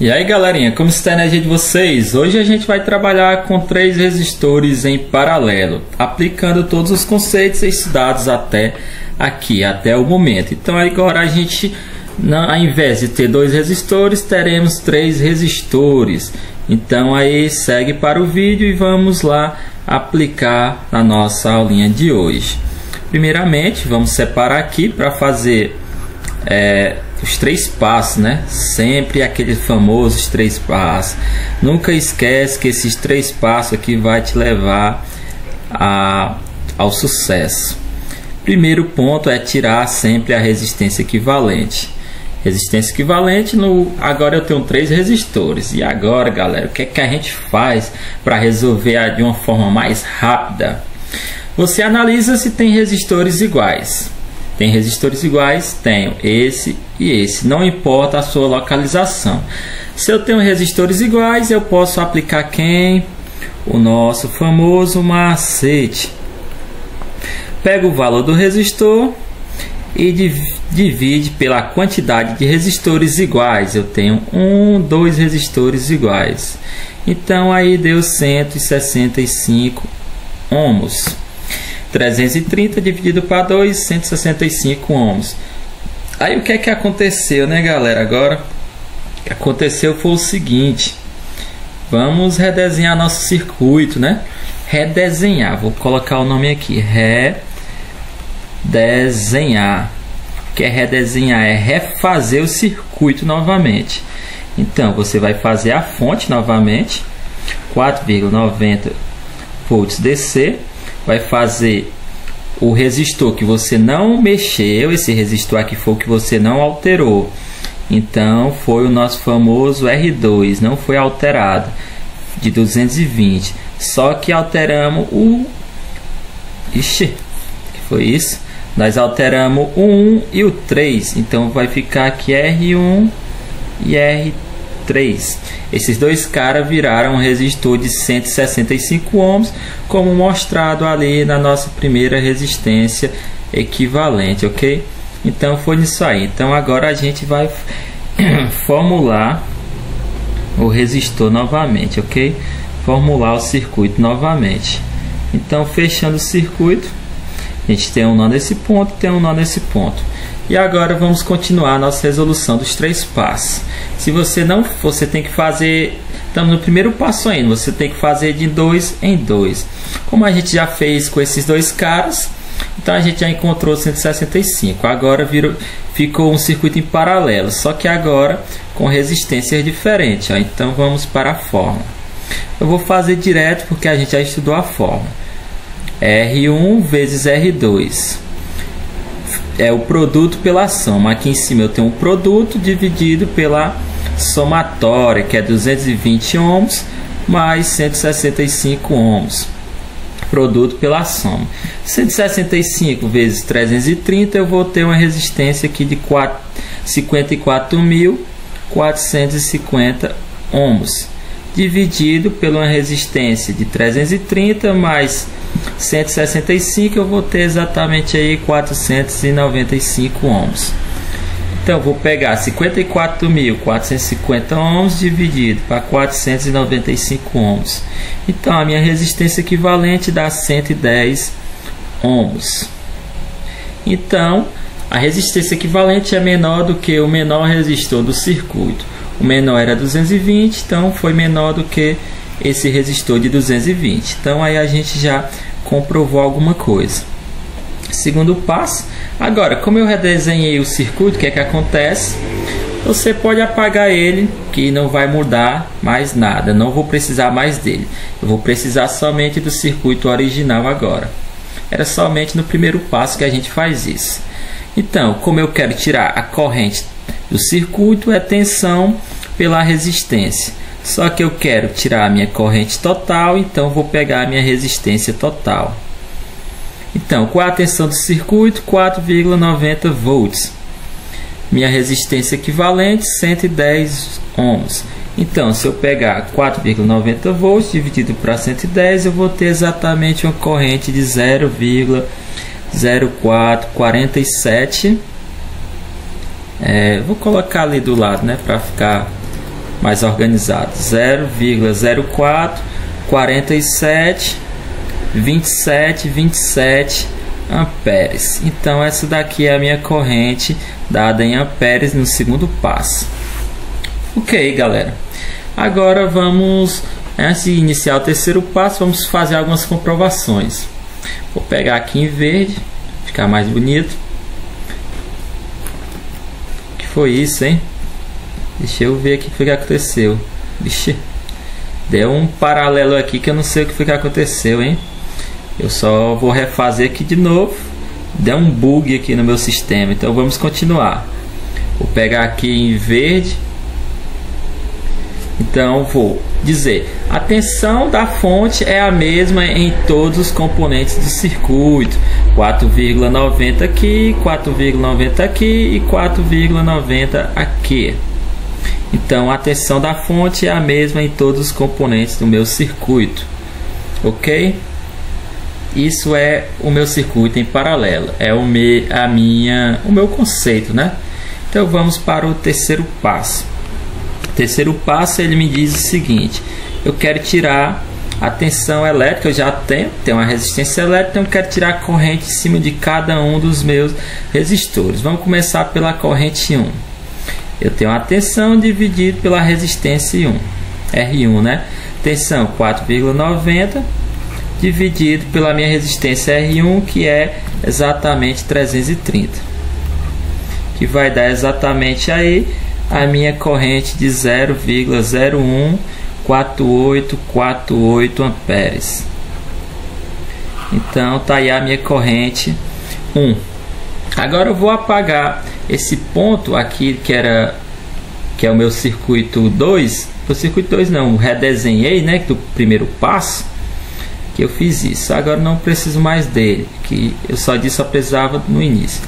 E aí galerinha, como está a energia de vocês? Hoje a gente vai trabalhar com 3 resistores em paralelo, aplicando todos os conceitos estudados até aqui, até o momento. Então agora a gente, ao invés de ter 2 resistores, teremos 3 resistores. Então aí segue para o vídeo e vamos lá aplicar na nossa aulinha de hoje. Primeiramente vamos separar aqui para fazer os 3 passos, né? Sempre aqueles famosos 3 passos. Nunca esquece que esses 3 passos aqui vai te levar ao sucesso. Primeiro ponto é tirar sempre a resistência equivalente. Resistência equivalente, agora eu tenho 3 resistores. E agora, galera, o que é que a gente faz para resolver de uma forma mais rápida? Você analisa se tem resistores iguais. Tem resistores iguais? Tenho esse e esse. Não importa a sua localização. Se eu tenho resistores iguais, eu posso aplicar quem? O nosso famoso macete. Pega o valor do resistor e divide pela quantidade de resistores iguais. Eu tenho 2 resistores iguais. Então aí deu 165 ohms. 330 dividido para 2, 165 ohms. Aí o que é que aconteceu, né, galera? Agora, o que aconteceu foi o seguinte. Vamos redesenhar nosso circuito, né? Redesenhar. Vou colocar o nome aqui. Redesenhar. O que é redesenhar? É refazer o circuito novamente. Então, você vai fazer a fonte novamente. 4,90 volts DC. Vai fazer o resistor que você não mexeu. Esse resistor aqui foi o que você não alterou. Então foi o nosso famoso R2, não foi alterado, de 220. Só que alteramos o... Ixi, que foi isso? Nós alteramos o 1 e o 3. Então vai ficar aqui R1 e R3. Esses 2 caras viraram um resistor de 165 ohms, como mostrado ali na nossa primeira resistência equivalente, ok? Então foi isso aí. Então agora a gente vai formular o resistor novamente, ok? Formular o circuito novamente. Então fechando o circuito, a gente tem um nó nesse ponto, tem um nó nesse ponto. E agora vamos continuar a nossa resolução dos 3 passos. Se você não, você tem que fazer, estamos no primeiro passo ainda, você tem que fazer de 2 em 2. Como a gente já fez com esses 2 caras, então a gente já encontrou 165. Agora ficou um circuito em paralelo, só que agora com resistências diferentes. Ó. Então vamos para a fórmula. Eu vou fazer direto porque a gente já estudou a fórmula. R1 vezes R2. É o produto pela soma. Aqui em cima eu tenho um produto dividido pela somatória, que é 220 ohms mais 165 ohms. Produto pela soma. 165 vezes 330, eu vou ter uma resistência aqui de 54.450 ohms. Dividido pela uma resistência de 330 mais 165, eu vou ter exatamente aí 495 ohms. Então vou pegar 54.450 ohms dividido para 495 ohms. Então a minha resistência equivalente dá 110 ohms. Então a resistência equivalente é menor do que o menor resistor do circuito. O menor era 220, então foi menor do que esse resistor de 220. Então aí a gente já comprovou alguma coisa. Segundo passo. Agora, como eu redesenhei o circuito, o que é que acontece? Você pode apagar ele, que não vai mudar mais nada. Não vou precisar mais dele. Eu vou precisar somente do circuito original agora. Era somente no primeiro passo que a gente faz isso. Então, como eu quero tirar a corrente do circuito, é tensão pela resistência. Só que eu quero tirar a minha corrente total, então vou pegar a minha resistência total. Então, qual é a tensão do circuito? 4,90 volts. Minha resistência equivalente, 110 ohms. Então, se eu pegar 4,90 volts dividido para 110, eu vou ter exatamente uma corrente de 0,0447. Vou colocar ali do lado, né, para ficar mais organizado. 0,04 47 27 amperes. Então essa daqui é a minha corrente dada em amperes no segundo passo. Ok, galera. Agora vamos, antes de iniciar o terceiro passo, vamos fazer algumas comprovações. Vou pegar aqui em verde, ficar mais bonito. O que foi isso, hein? Deixa eu ver aqui o que foi que aconteceu. Vixe, deu um paralelo aqui que eu não sei o que foi que aconteceu, hein? Eu só vou refazer aqui de novo. Deu um bug aqui no meu sistema. Então vamos continuar. Vou pegar aqui em verde. Então vou dizer: a tensão da fonte é a mesma em todos os componentes do circuito. 4,90 aqui, 4,90 aqui e 4,90 aqui. Então a tensão da fonte é a mesma em todos os componentes do meu circuito. Ok? Isso é o meu circuito em paralelo, é o meu conceito, né? Então vamos para o terceiro passo. O terceiro passo, ele me diz o seguinte: eu quero tirar a tensão elétrica, eu já tenho uma resistência elétrica, então eu quero tirar a corrente em cima de cada um dos meus resistores. Vamos começar pela corrente 1. Eu tenho a tensão dividido pela resistência 1, R1, né? Tensão 4,90 dividido pela minha resistência R1, que é exatamente 330, que vai dar exatamente aí a minha corrente de 0,014848 amperes. Então tá aí a minha corrente 1. Agora eu vou apagar esse ponto aqui que é o meu circuito 2. O circuito 2 não, redesenhei, né, do primeiro passo que eu fiz isso. Agora não preciso mais dele, que eu só precisava no início.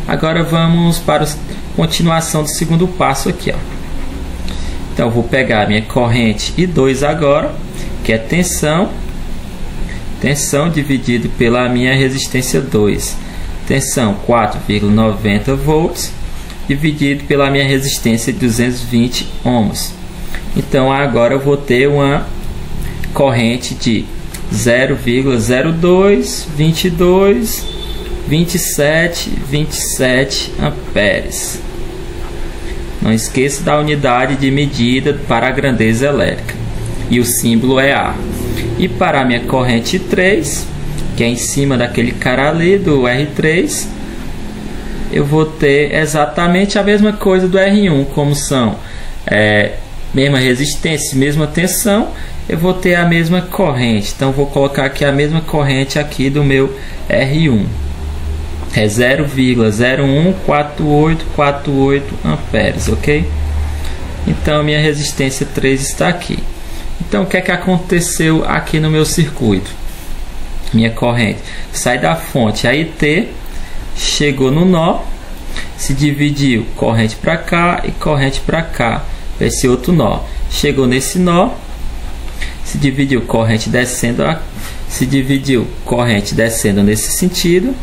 Agora vamos para a continuação do segundo passo aqui, ó. Então eu vou pegar a minha corrente I2 agora, que é tensão dividido pela minha resistência 2. Tensão 4,90 volts dividido pela minha resistência de 220 ohms. Então agora eu vou ter uma corrente de 0,0227 amperes. Não esqueça da unidade de medida para a grandeza elétrica, e o símbolo é A. E para a minha corrente 3, que é em cima daquele cara ali do R3, eu vou ter exatamente a mesma coisa do R1, como são mesma resistência, mesma tensão, eu vou ter a mesma corrente. Então vou colocar aqui a mesma corrente aqui do meu R1, é 0,014848 amperes, ok? Então minha resistência 3 está aqui. Então o que é que aconteceu aqui no meu circuito? Minha corrente sai da fonte AIT, chegou no nó, se dividiu corrente para cá e corrente para cá, esse outro nó. Chegou nesse nó, se dividiu corrente descendo, se dividiu corrente descendo nesse sentido,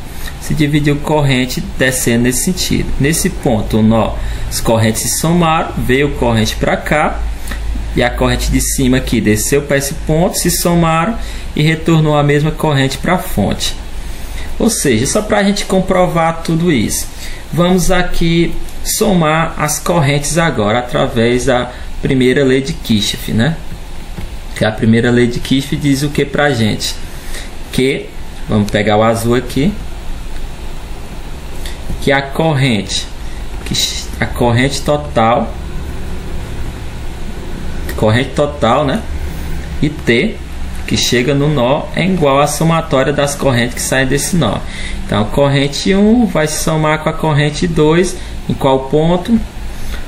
se dividiu corrente descendo nesse sentido. Nesse ponto o nó, as correntes se somaram, veio corrente para cá e a corrente de cima aqui desceu para esse ponto, se somaram e retornou a mesma corrente para a fonte. Ou seja, só para a gente comprovar tudo isso, vamos aqui somar as correntes agora através da primeira lei de Kirchhoff, né? Que a primeira lei de Kirchhoff diz o que para a gente? Que, vamos pegar o azul aqui, que a corrente total, né, IT, que chega no nó, é igual à somatória das correntes que saem desse nó. Então a corrente 1 vai se somar com a corrente 2 em qual ponto?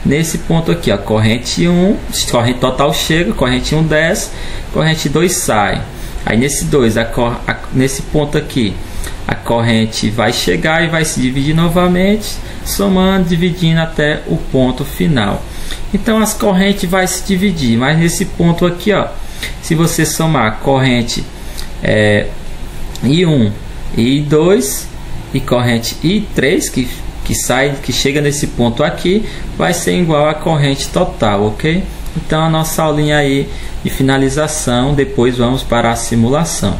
Nesse ponto aqui, a corrente 1, corrente total chega, corrente 1 desce, corrente 2 sai. Aí nesse 2, nesse ponto aqui, a corrente vai chegar e vai se dividir novamente, somando, dividindo até o ponto final. Então as correntes vai se dividir, mas nesse ponto aqui, ó, se você somar a corrente I1 e I2 e corrente I3 que chega nesse ponto aqui, vai ser igual à corrente total, ok? Então a nossa aulinha aí de finalização, depois vamos para a simulação.